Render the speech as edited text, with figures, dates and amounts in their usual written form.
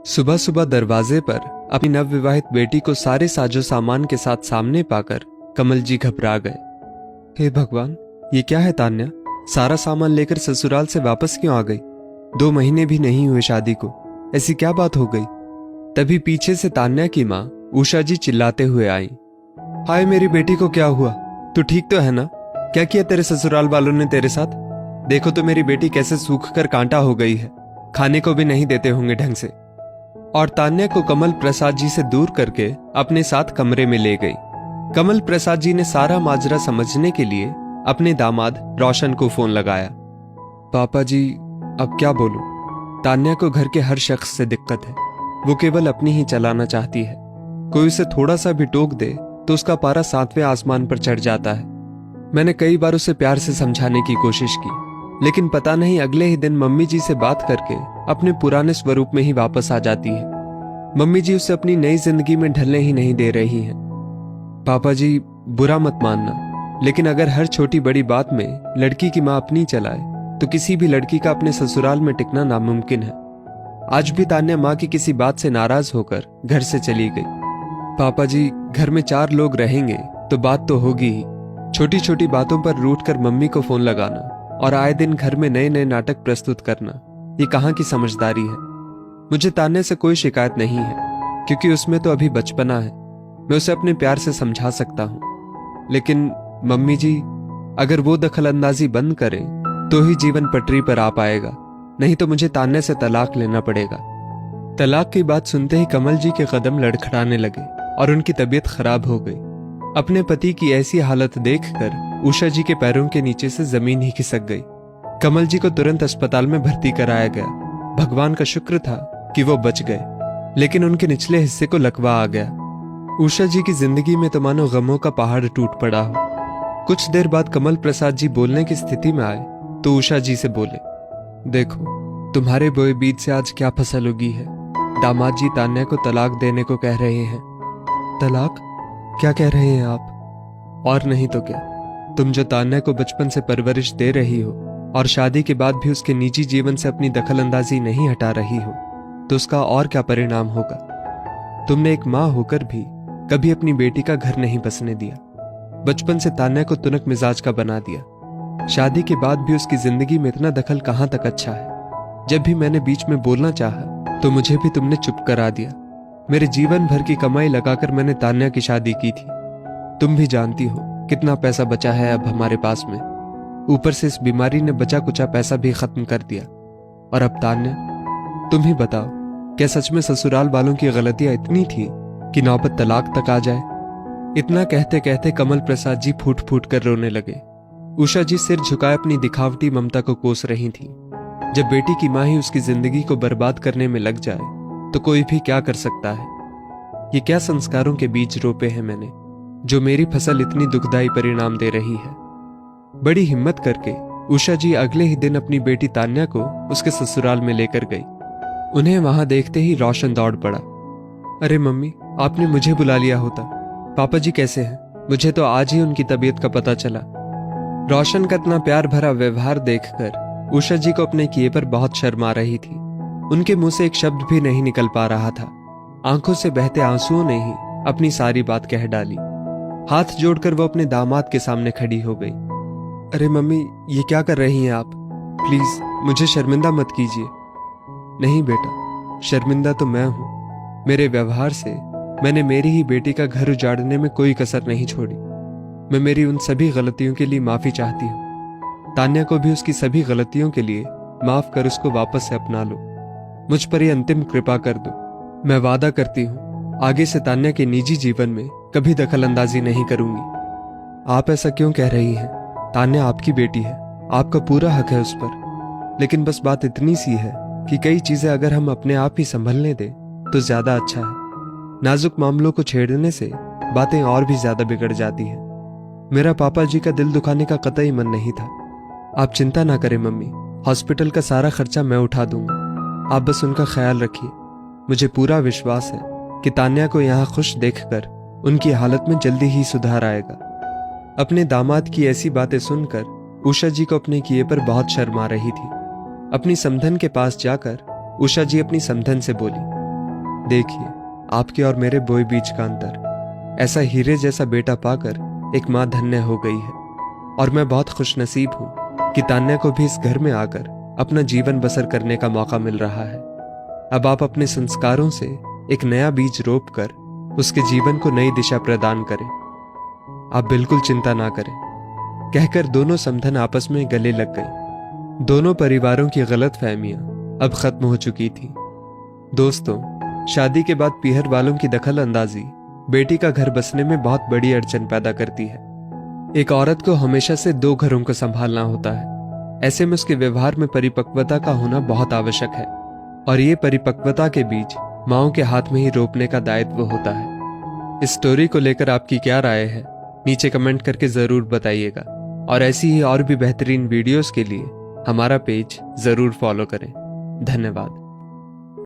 सुबह सुबह दरवाजे पर अपनी नवविवाहित बेटी को सारे साजो सामान के साथ सामने पाकर कमल जी घबरा गए। हे भगवान, ये क्या है तान्या? सारा सामान लेकर ससुराल से वापस क्यों आ गई? 2 महीने भी नहीं हुए शादी को, ऐसी क्या बात हो गई? तभी पीछे से तान्या की माँ उषा जी चिल्लाते हुए आई। हाय मेरी बेटी को क्या हुआ? तू ठीक तो है ना? क्या किया तेरे ससुराल वालों ने तेरे साथ? देखो तो मेरी बेटी कैसे सूख कर कांटा हो गई है, खाने को भी नहीं देते होंगे ढंग से। और तान्या को कमल प्रसाद जी से दूर करके अपने साथ कमरे में ले गई। कमल प्रसाद जी ने सारा माजरा समझने के लिए अपने दामाद रोशन को फोन लगाया। पापा जी, अब क्या बोलूं? तान्या को घर के हर शख्स से दिक्कत है, वो केवल अपनी ही चलाना चाहती है। कोई उसे थोड़ा सा भी टोक दे तो उसका पारा 7वें आसमान पर चढ़ जाता है। मैंने कई बार उसे प्यार से समझाने की कोशिश की, लेकिन पता नहीं अगले ही दिन मम्मी जी से बात करके अपने पुराने स्वरूप में ही वापस आ जाती है। मम्मी जी उसे अपनी नई जिंदगी में ढलने ही नहीं दे रही हैं। पापा जी, बुरा मत मानना, लेकिन अगर हर छोटी बड़ी बात में लड़की की माँ अपनी चलाए तो किसी भी लड़की का अपने ससुराल में टिकना नामुमकिन है। आज भी तान्या माँ की किसी बात से नाराज होकर घर से चली गई। पापा जी, घर में 4 लोग रहेंगे तो बात तो होगी ही। छोटी छोटी बातों पर रूठ कर मम्मी को फोन लगाना और आए दिन घर में नए नए नाटक प्रस्तुत करना, ये कहाँ की समझदारी है? मुझे तान्या से कोई शिकायत नहीं है, क्योंकि उसमें तो अभी बचपना है। मैं उसे अपने प्यार से समझा सकता हूँ। लेकिन मम्मी जी, अगर वो दखल अंदाजी बंद करें तो ही जीवन पटरी पर आ पाएगा, नहीं तो मुझे तान्या से तलाक लेना पड़ेगा। तलाक की बात सुनते ही कमल जी के कदम लड़खड़ाने लगे और उनकी तबीयत खराब हो गई। अपने पति की ऐसी हालत देखकर उषा जी के पैरों के नीचे से जमीन ही खिसक गई। कमल जी को तुरंत अस्पताल में भर्ती कराया गया। भगवान का शुक्र था कि वो बच गए, लेकिन उनके निचले हिस्से को लकवा आ गया। उषा जी की जिंदगी में तो मानो गमों का पहाड़ टूट पड़ा हो। कुछ देर बाद कमल प्रसाद जी बोलने की स्थिति में आए तो उषा जी से बोले, देखो, तुम्हारे बोए बीज से आज क्या फसल उगी है। दामाद जी तान्या को तलाक देने को कह रहे हैं। तलाक? क्या कह रहे हैं आप? और नहीं तो क्या, तुम जो तान्या को बचपन से परवरिश दे रही हो और शादी के बाद भी उसके निजी जीवन से अपनी दखलंदाजी नहीं हटा रही हो, तो उसका और क्या परिणाम होगा? तुमने एक माँ होकर भी कभी अपनी बेटी का घर नहीं बसने दिया। बचपन से तान्या को तुनक मिजाज का बना दिया। शादी के बाद भी उसकी जिंदगी में इतना दखल कहां तक अच्छा है? जब भी मैंने बीच में बोलना चाहा तो मुझे भी तुमने चुप करा दिया। मेरे जीवन भर की कमाई लगाकर मैंने तान्या की शादी की थी। तुम भी जानती हो कितना पैसा बचा है अब हमारे पास में। ऊपर से इस बीमारी ने बचा कुचा पैसा भी खत्म कर दिया। और अब तान्या, तुम ही बताओ, क्या सच में ससुराल वालों की गलतियां इतनी थी कि नौबत तलाक तक आ जाए? इतना कहते कहते कमल प्रसाद जी फूट फूट कर रोने लगे। उषा जी सिर झुकाए अपनी दिखावटी ममता को कोस रही थी। जब बेटी की मां ही उसकी जिंदगी को बर्बाद करने में लग जाए तो कोई भी क्या कर सकता है? ये क्या संस्कारों के बीज रोपे हैं मैंने, जो मेरी फसल इतनी दुखदाई परिणाम दे रही है? बड़ी हिम्मत करके उषा जी अगले ही दिन अपनी बेटी तान्या को उसके ससुराल में लेकर गई। उन्हें वहां देखते ही रोशन दौड़ पड़ा। अरे मम्मी, आपने मुझे बुला लिया होता। पापा जी कैसे हैं? मुझे तो आज ही उनकी तबीयत का पता चला। रोशन का इतना प्यार भरा व्यवहार देखकर उषा जी को अपने किए पर बहुत शर्म आ रही थी। उनके मुंह से एक शब्द भी नहीं निकल पा रहा था। आंखों से बहते आंसुओं ने ही अपनी सारी बात कह डाली। हाथ जोड़कर वो अपने दामाद के सामने खड़ी हो गई। अरे मम्मी, ये क्या कर रही हैं आप? प्लीज मुझे शर्मिंदा मत कीजिए। नहीं बेटा, शर्मिंदा तो मैं हूं। मेरे व्यवहार से मैंने मेरी ही बेटी का घर उजाड़ने में कोई कसर नहीं छोड़ी। मैं मेरी उन सभी गलतियों के लिए माफी चाहती हूँ। तान्या को भी उसकी सभी गलतियों के लिए माफ कर उसको वापस से अपना लो। मुझ पर यह अंतिम कृपा कर दो। मैं वादा करती हूँ आगे से तान्या के निजी जीवन में कभी दखल अंदाजी नहीं करूंगी। आप ऐसा क्यों कह रही हैं? तान्या आपकी बेटी है, आपका पूरा हक है उस पर। लेकिन बस बात इतनी सी है कि कई चीजें अगर हम अपने आप ही संभलने दें तो ज्यादा अच्छा है। नाजुक मामलों को छेड़ने से बातें और भी ज्यादा बिगड़ जाती हैं। मेरा पापा जी का दिल दुखाने का कतई मन नहीं था। आप चिंता ना करें मम्मी, हॉस्पिटल का सारा खर्चा मैं उठा दूंगा। आप बस उनका ख्याल रखिए। मुझे पूरा विश्वास है कि तान्या को यहाँ खुश देखकर उनकी हालत में जल्दी ही सुधार आएगा। अपने दामाद की ऐसी बातें सुनकर उषा जी को अपने किए पर बहुत शर्म आ रही थी। अपनी समधन के पास जाकर उषा जी अपनी समधन से बोली, देखिए, आपके और मेरे बोए बीच का अंतर। ऐसा हीरे जैसा बेटा पाकर एक माँ धन्य हो गई है, और मैं बहुत खुशनसीब हूँ कि तान्या को भी इस घर में आकर अपना जीवन बसर करने का मौका मिल रहा है। अब आप अपने संस्कारों से एक नया बीज रोप कर उसके जीवन को नई दिशा प्रदान करें। आप बिल्कुल चिंता ना करें, कहकर दोनों समधन आपस में गले लग गए। दोनों परिवारों की गलतफहमियां अब खत्म हो चुकी थी। दोस्तों, शादी के बाद पीहर वालों की दखल अंदाजी बेटी का घर बसने में बहुत बड़ी अड़चन पैदा करती है। एक औरत को हमेशा से 2 घरों को संभालना होता है। ऐसे में उसके व्यवहार में परिपक्वता का होना बहुत आवश्यक है, और ये परिपक्वता के बीज माओं के हाथ में ही रोपने का दायित्व होता है। इस स्टोरी को लेकर आपकी क्या राय है, नीचे कमेंट करके जरूर बताइएगा, और ऐसी ही और भी बेहतरीन वीडियोस के लिए हमारा पेज जरूर फॉलो करें। धन्यवाद।